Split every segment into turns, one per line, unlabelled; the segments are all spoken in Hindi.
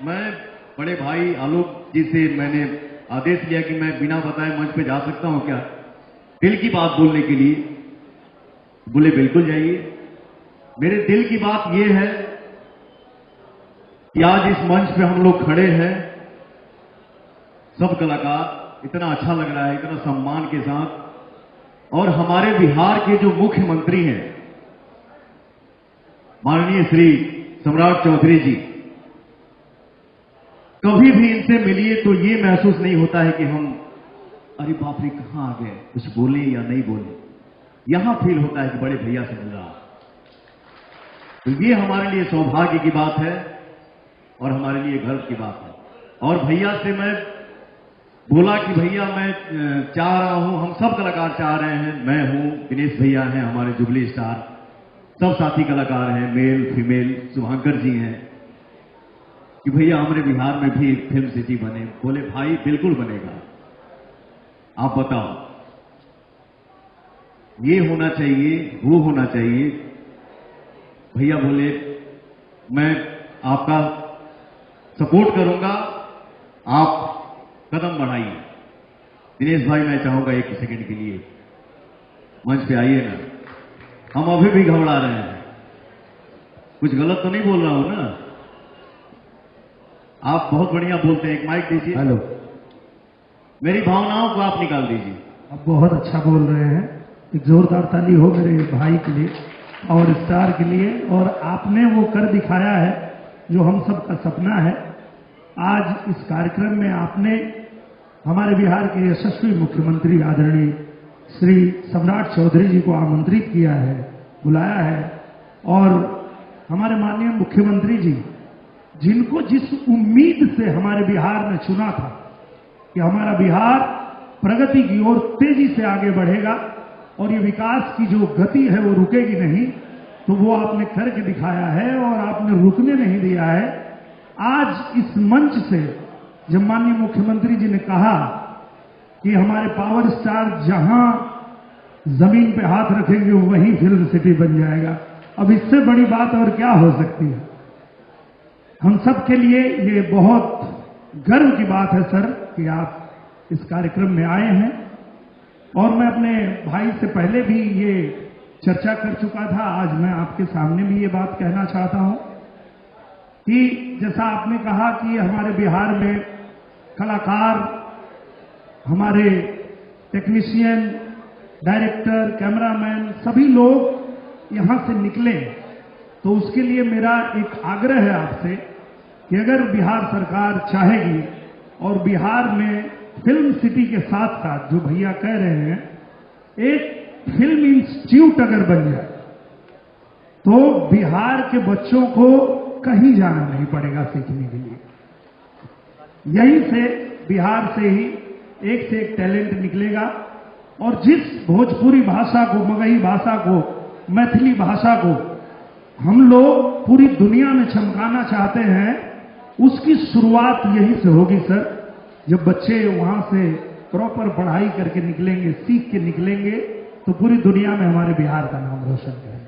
मैं बड़े भाई आलोक जी से मैंने आदेश लिया कि मैं बिना बताए मंच पे जा सकता हूं क्या, दिल की बात बोलने के लिए। बोले बिल्कुल जाइए। मेरे दिल की बात यह है कि आज इस मंच पे हम लोग खड़े हैं, सब कलाकार, इतना अच्छा लग रहा है, इतना सम्मान के साथ। और हमारे बिहार के जो मुख्यमंत्री हैं माननीय श्री सम्राट चौधरी जी, कभी भी इनसे मिलिए तो ये महसूस नहीं होता है कि हम अरे बाप रे कहां आ गए, कुछ बोले या नहीं बोले। यहां फील होता है कि बड़े भैया से मिल रहा। तो ये हमारे लिए सौभाग्य की बात है और हमारे लिए गर्व की बात है। और भैया से मैं बोला कि भैया मैं चाह रहा हूं, हम सब कलाकार चाह रहे हैं, मैं हूं, दिनेश भैया हैं, हमारे जुबली स्टार, सब साथी कलाकार हैं, मेल फीमेल, शुभांकर जी हैं, कि भैया हमारे बिहार में भी फिल्म सिटी बने। बोले भाई बिल्कुल बनेगा, आप बताओ, ये होना चाहिए, वो होना चाहिए। भैया बोले मैं आपका सपोर्ट करूंगा, आप कदम बढ़ाइए। दिनेश भाई मैं चाहूंगा एक सेकंड के लिए मंच पे आइए ना, हम अभी भी घबरा रहे हैं, कुछ गलत तो नहीं बोल रहा हूं ना? आप बहुत बढ़िया बोलते हैं, एक माइक दीजिए।
हेलो,
मेरी भावनाओं को आप निकाल दीजिए।
आप बहुत अच्छा बोल रहे हैं, एक जोरदार ताली हो मेरे भाई के लिए और स्टार के लिए। और आपने वो कर दिखाया है जो हम सब का सपना है। आज इस कार्यक्रम में आपने हमारे बिहार के यशस्वी मुख्यमंत्री आदरणीय श्री सम्राट चौधरी जी को आमंत्रित किया है, बुलाया है। और हमारे माननीय मुख्यमंत्री जी, जिनको जिस उम्मीद से हमारे बिहार ने चुना था कि हमारा बिहार प्रगति की ओर तेजी से आगे बढ़ेगा और ये विकास की जो गति है वो रुकेगी नहीं, तो वो आपने करके दिखाया है और आपने रुकने नहीं दिया है। आज इस मंच से जब माननीय मुख्यमंत्री जी ने कहा कि हमारे पावर स्टार जहां जमीन पे हाथ रखेंगे वहीं फिल्म सिटी बन जाएगा, अब इससे बड़ी बात और क्या हो सकती है। हम सब के लिए ये बहुत गर्व की बात है सर कि आप इस कार्यक्रम में आए हैं। और मैं अपने भाई से पहले भी ये चर्चा कर चुका था, आज मैं आपके सामने भी ये बात कहना चाहता हूं कि जैसा आपने कहा कि हमारे बिहार में कलाकार, हमारे टेक्नीशियन, डायरेक्टर, कैमरामैन, सभी लोग यहां से निकले, तो उसके लिए मेरा एक आग्रह है आपसे कि अगर बिहार सरकार चाहेगी और बिहार में फिल्म सिटी के साथ साथ जो भैया कह रहे हैं एक फिल्म इंस्टीट्यूट अगर बन जाए तो बिहार के बच्चों को कहीं जाना नहीं पड़ेगा सीखने के लिए। यहीं से बिहार से ही एक से एक टैलेंट निकलेगा और जिस भोजपुरी भाषा को, मगही भाषा को, मैथिली भाषा को हम लोग पूरी दुनिया में चमकाना चाहते हैं, उसकी शुरुआत यहीं से होगी सर। जब बच्चे वहां से प्रॉपर पढ़ाई करके निकलेंगे, सीख के निकलेंगे, तो पूरी दुनिया में हमारे बिहार का नाम रोशन करेंगे।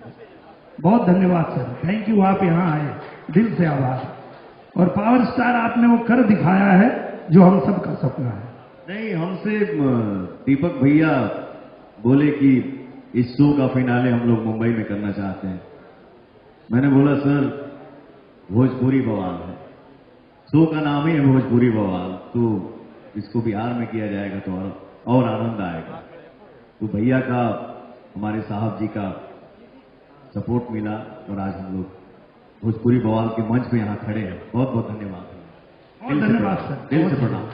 बहुत धन्यवाद सर, थैंक यू, आप यहां आए, दिल से आभार। और पावर स्टार आपने वो कर दिखाया है जो हम सब का सपना है।
नहीं, हमसे दीपक भैया बोले कि इस शो का फिनाले हम लोग मुंबई में करना चाहते हैं। मैंने बोला सर भोजपुरी बवाल है, शो का नाम ही है भोजपुरी बवाल, तो इसको बिहार में किया जाएगा तो और आनंद आएगा। तो भैया का, हमारे साहब जी का सपोर्ट मिला और आज हम लोग भोजपुरी बवाल के मंच पे यहाँ खड़े हैं। बहुत बहुत धन्यवाद।
धन्यवाद सर,
दिल से प्रणाम।